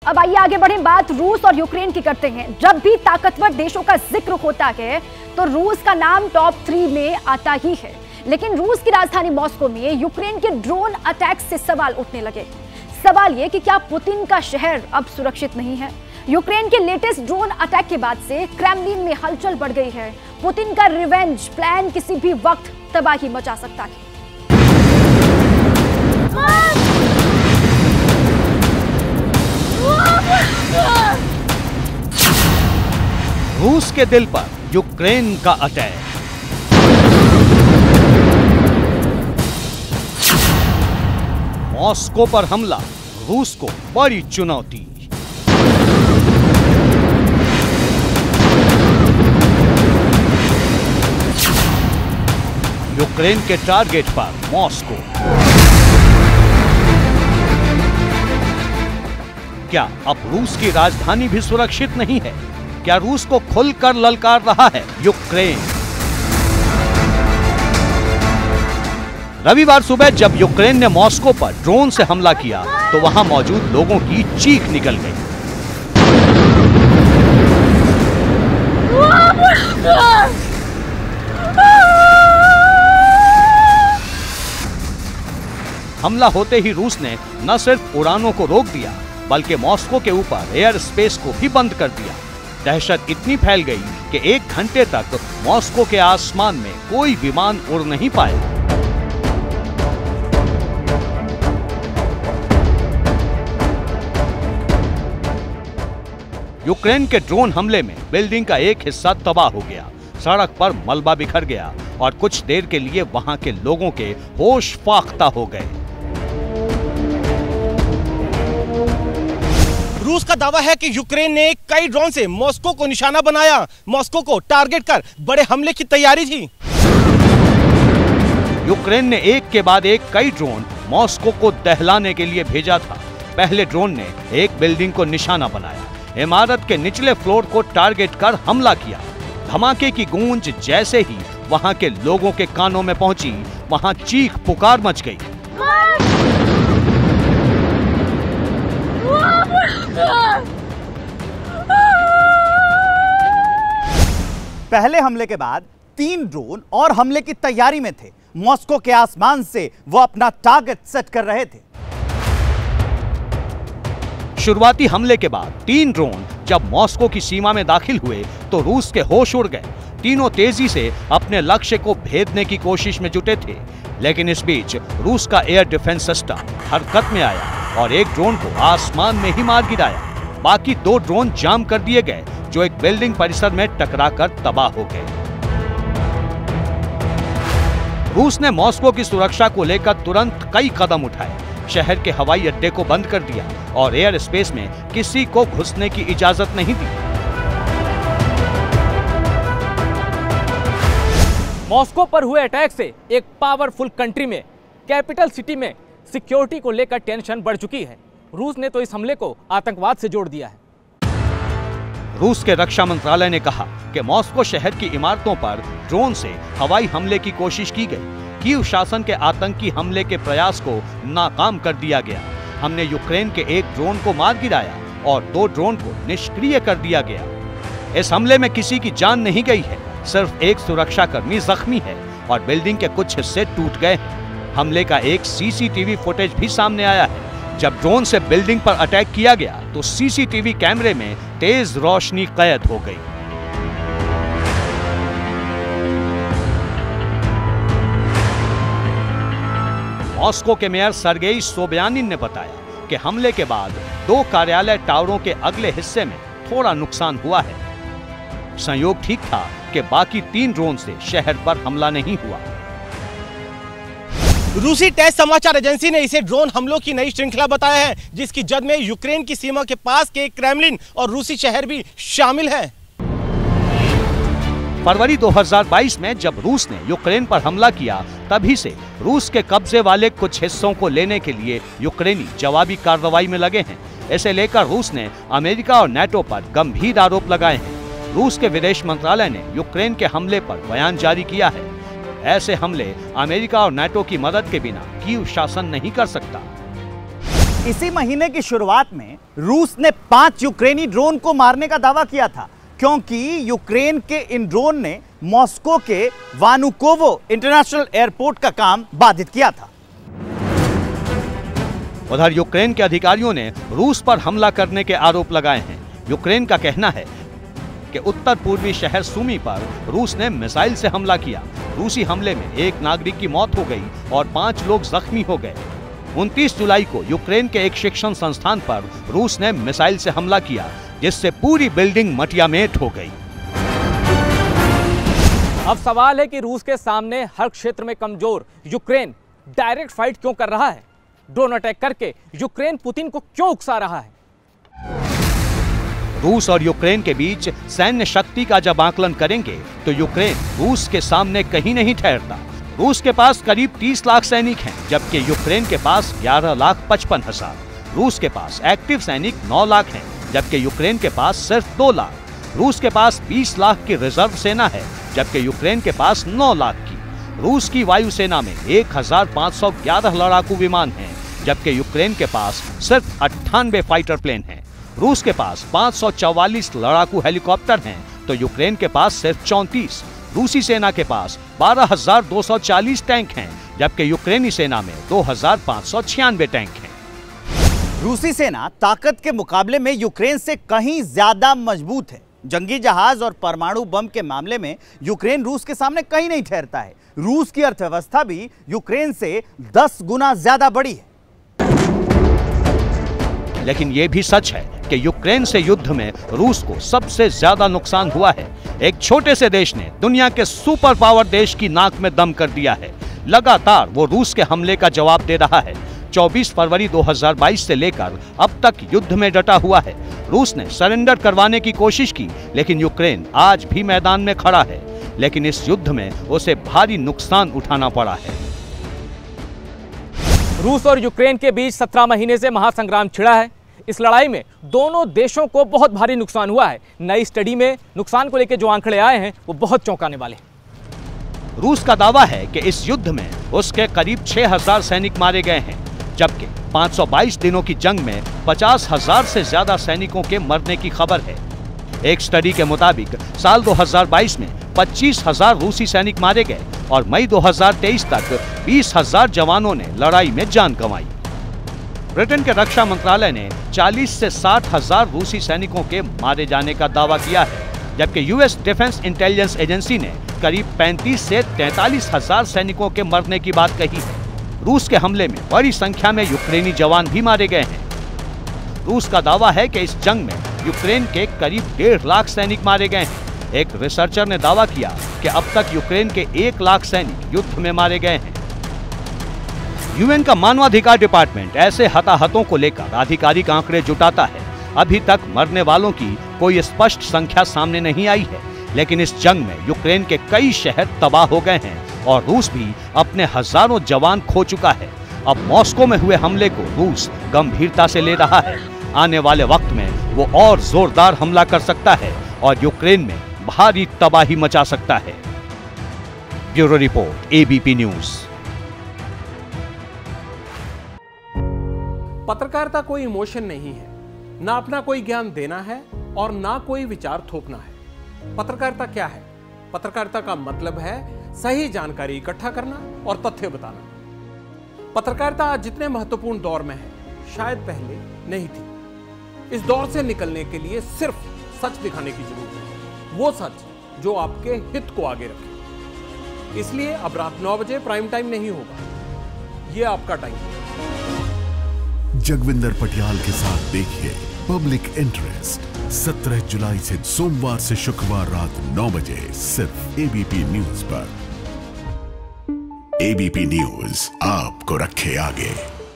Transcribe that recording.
अब आइए आगे बढ़ें, बात रूस और यूक्रेन की करते हैं। जब भी ताकतवर देशों का जिक्र होता है तो रूस का नाम टॉप 3 में आता ही है। लेकिन रूस की राजधानी मॉस्को में यूक्रेन के ड्रोन अटैक से सवाल उठने लगे। सवाल ये कि क्या पुतिन का शहर अब सुरक्षित नहीं है? यूक्रेन के लेटेस्ट ड्रोन अटैक के बाद से क्रेमलिन में हलचल बढ़ गई है। पुतिन का रिवेंज प्लान किसी भी वक्त तबाही मचा सकता है। रूस के दिल पर यूक्रेन का अटैक। मॉस्को पर हमला रूस को बड़ी चुनौती। यूक्रेन के टारगेट पर मॉस्को। क्या अब रूस की राजधानी भी सुरक्षित नहीं है? क्या रूस को खुलकर ललकार रहा है यूक्रेन? रविवार सुबह जब यूक्रेन ने मॉस्को पर ड्रोन से हमला किया तो वहां मौजूद लोगों की चीख निकल गई। हमला होते ही रूस ने न सिर्फ उड़ानों को रोक दिया बल्कि मॉस्को के ऊपर एयर स्पेस को भी बंद कर दिया। दहशत इतनी फैल गई कि 1 घंटे तक मॉस्को के आसमान में कोई विमान उड़ नहीं पाए। यूक्रेन के ड्रोन हमले में बिल्डिंग का एक हिस्सा तबाह हो गया, सड़क पर मलबा बिखर गया और कुछ देर के लिए वहां के लोगों के होश फाख्ता हो गए। रूस का दावा है कि यूक्रेन ने कई ड्रोन से मॉस्को को निशाना बनाया। मॉस्को को टारगेट कर बड़े हमले की तैयारी थी। यूक्रेन ने एक के बाद एक कई ड्रोन मॉस्को को दहलाने के लिए भेजा था। पहले ड्रोन ने एक बिल्डिंग को निशाना बनाया, इमारत के निचले फ्लोर को टारगेट कर हमला किया। धमाके की गूंज जैसे ही वहां के लोगों के कानों में पहुंची, वहां चीख पुकार मच गई। पहले हमले के बाद 3 ड्रोन और हमले की तैयारी में थे। मॉस्को के आसमान से वो अपना टारगेट सेट कर रहे थे। शुरुआती हमले के बाद 3 ड्रोन जब मॉस्को की सीमा में दाखिल हुए तो रूस के होश उड़ गए। तीनों तेजी से अपने लक्ष्य को भेदने की कोशिश में जुटे थे, लेकिन इस बीच रूस का एयर डिफेंस सिस्टम हरकत में आया और एक ड्रोन को आसमान में ही मार गिराया। बाकी 2 ड्रोन जाम कर दिए गए जो एक बिल्डिंग परिसर में टकराकर तबाह हो गए। रूस ने मॉस्को की सुरक्षा को लेकर तुरंत कई कदम उठाए। शहर के हवाई अड्डे को बंद कर दिया और एयर स्पेस में किसी को घुसने की इजाजत नहीं दी। मॉस्को पर हुए अटैक से एक पावरफुल कंट्री में, कैपिटल सिटी में सिक्योरिटी को लेकर टेंशन बढ़ चुकी है। रूस ने तो इस हमले को आतंकवाद से जोड़ दिया है। रूस के रक्षा मंत्रालय ने कहा कि मॉस्को शहर की इमारतों पर ड्रोन से हवाई हमले की कोशिश की गई। कीव शासन के आतंकी हमले के प्रयास को नाकाम कर दिया गया। हमने यूक्रेन के एक ड्रोन को मार गिराया और 2 ड्रोन को निष्क्रिय कर दिया गया। इस हमले में किसी की जान नहीं गई है, सिर्फ एक सुरक्षाकर्मी जख्मी है और बिल्डिंग के कुछ हिस्से टूट गए हैं। हमले का एक सीसीटीवी फुटेज भी सामने आया है। जब ड्रोन से बिल्डिंग पर अटैक किया गया तो सीसीटीवी कैमरे में तेज रोशनी कैद हो गई। मॉस्को के मेयर सर्गेई सोबियानिन ने बताया कि हमले के बाद 2 कार्यालय टावरों के अगले हिस्से में थोड़ा नुकसान हुआ है। संयोग ठीक था कि बाकी 3 ड्रोन से शहर पर हमला नहीं हुआ। रूसी टेस समाचार एजेंसी ने इसे ड्रोन हमलों की नई श्रृंखला बताया है, जिसकी जद में यूक्रेन की सीमा के पास के क्रेमलिन और रूसी शहर भी शामिल हैं। फरवरी 2022 में जब रूस ने यूक्रेन पर हमला किया, तभी से रूस के कब्जे वाले कुछ हिस्सों को लेने के लिए यूक्रेनी जवाबी कार्रवाई में लगे हैं। इसे लेकर रूस ने अमेरिका और नाटो पर गंभीर आरोप लगाए हैं। रूस के विदेश मंत्रालय ने यूक्रेन के हमले पर बयान जारी किया है। ऐसे हमले अमेरिका और नाटो की मदद के बिना कीव शासन नहीं कर सकता। इसी महीने की शुरुआत में रूस ने 5 यूक्रेनी ड्रोन को मारने का दावा किया था, क्योंकि यूक्रेन के इन ड्रोन ने मॉस्को के वानुकोवो इंटरनेशनल एयरपोर्ट का काम बाधित किया था। उधर यूक्रेन के अधिकारियों ने रूस पर हमला करने के आरोप लगाए हैं। यूक्रेन का कहना है कि उत्तर पूर्वी शहर सुमी पर रूस ने मिसाइल से हमला किया। रूसी हमले में एक नागरिक की मौत हो गई और 5 लोग जख्मी हो गए। 29 जुलाई को यूक्रेन के एक शिक्षण संस्थान पर रूस ने मिसाइल से हमला किया, जिससे पूरी बिल्डिंग मटियामेट हो गई। अब सवाल है कि रूस के सामने हर क्षेत्र में कमजोर यूक्रेन डायरेक्ट फाइट क्यों कर रहा है? ड्रोन अटैक करके यूक्रेन पुतिन को क्यों उकसा रहा है? रूस और यूक्रेन के बीच सैन्य शक्ति का जब आकलन करेंगे तो यूक्रेन रूस के सामने कहीं नहीं ठहरता। रूस के पास करीब 30 लाख सैनिक हैं, जबकि यूक्रेन के पास 11,55,000। रूस के पास एक्टिव सैनिक 9 लाख हैं, जबकि यूक्रेन के पास सिर्फ 2 लाख। रूस के पास 20 लाख की रिजर्व सेना है, जबकि यूक्रेन के पास 9 लाख की। रूस की वायुसेना में 1,511 लड़ाकू विमान हैं, जबकि यूक्रेन के पास सिर्फ 98 फाइटर प्लेन हैं। रूस के पास 544 लड़ाकू हेलीकॉप्टर हैं, तो यूक्रेन के पास सिर्फ 34। रूसी सेना के पास 12,240 टैंक हैं, जबकि यूक्रेनी सेना में 2,596 टैंक हैं। रूसी सेना ताकत के मुकाबले में यूक्रेन से कहीं ज्यादा मजबूत है। जंगी जहाज और परमाणु बम के मामले में यूक्रेन रूस के सामने कहीं नहीं ठहरता है। रूस की अर्थव्यवस्था भी यूक्रेन से 10 गुना ज्यादा बड़ी है। लेकिन यह भी सच है कि यूक्रेन से युद्ध में रूस को सबसे ज्यादा नुकसान हुआ है। एक छोटे से देश ने दुनिया के सुपर पावर देश की नाक में दम कर दिया है। लगातार वो रूस के हमले का जवाब दे रहा है। 24 फरवरी 2022 से लेकर अब तक युद्ध में डटा हुआ है। रूस ने सरेंडर करवाने की कोशिश की, लेकिन यूक्रेन आज भी मैदान में खड़ा है। लेकिन इस युद्ध में उसे भारी नुकसान उठाना पड़ा है। रूस और यूक्रेन के बीच 17 महीने से महासंग्राम छिड़ा है। इस लड़ाई में दोनों देशों को बहुत भारी नुकसान हुआ है। नई स्टडी में नुकसान को लेकर जो आंकड़े आए हैं वो बहुत चौंकाने वाले हैं। रूस का दावा है कि इस युद्ध में उसके करीब 6,000 सैनिक मारे गए हैं, जबकि 522 दिनों की जंग में 50,000 से ज्यादा सैनिकों के मरने की खबर है। एक स्टडी के मुताबिक साल 2022 में 25,000 रूसी सैनिक मारे गए और मई 2023 तक 20,000 जवानों ने लड़ाई में जान गंवाई। ब्रिटेन के रक्षा मंत्रालय ने 40 से 60,000 रूसी सैनिकों के मारे जाने का दावा किया है, जबकि यूएस डिफेंस इंटेलिजेंस एजेंसी ने करीब 35 से 43,000 सैनिकों के मरने की बात कही है। रूस के हमले में बड़ी संख्या में यूक्रेनी जवान भी मारे गए हैं। रूस का दावा है कि इस जंग में यूक्रेन के करीब 1.5 लाख सैनिक मारे गए हैं। एक रिसर्चर ने दावा किया कि अब तक यूक्रेन के 1 लाख सैनिक युद्ध में मारे गए हैं। यूएन का मानवाधिकार डिपार्टमेंट ऐसे हताहतों को लेकर आधिकारिक आंकड़े जुटाता है। अभी तक मरने वालों की कोई स्पष्ट संख्या सामने नहीं आई है, लेकिन इस जंग में यूक्रेन के कई शहर तबाह हो गए हैं और रूस भी अपने हजारों जवान खो चुका है। अब मॉस्को में हुए हमले को रूस गंभीरता से ले रहा है। आने वाले वक्त में वो और जोरदार हमला कर सकता है और यूक्रेन में भारी तबाही मचा सकता है। Bureau report, ABP news. पत्रकारिता कोई इमोशन नहीं है, ना अपना कोई ज्ञान देना है और ना कोई विचार थोपना है। पत्रकारिता क्या है? पत्रकारिता का मतलब है सही जानकारी इकट्ठा करना और तथ्य बताना। पत्रकारिता आज जितने महत्वपूर्ण दौर में है, शायद पहले नहीं थी। इस दौर से निकलने के लिए सिर्फ सच दिखाने की जरूरत है, वो सच जो आपके हित को आगे रखे। इसलिए अब रात 9 बजे प्राइम टाइम नहीं होगा, ये आपका टाइम है। जगविंदर पटियाल के साथ देखिए पब्लिक इंटरेस्ट 17 जुलाई से सोमवार से शुक्रवार रात 9 बजे सिर्फ एबीपी न्यूज पर। एबीपी न्यूज आपको रखे आगे।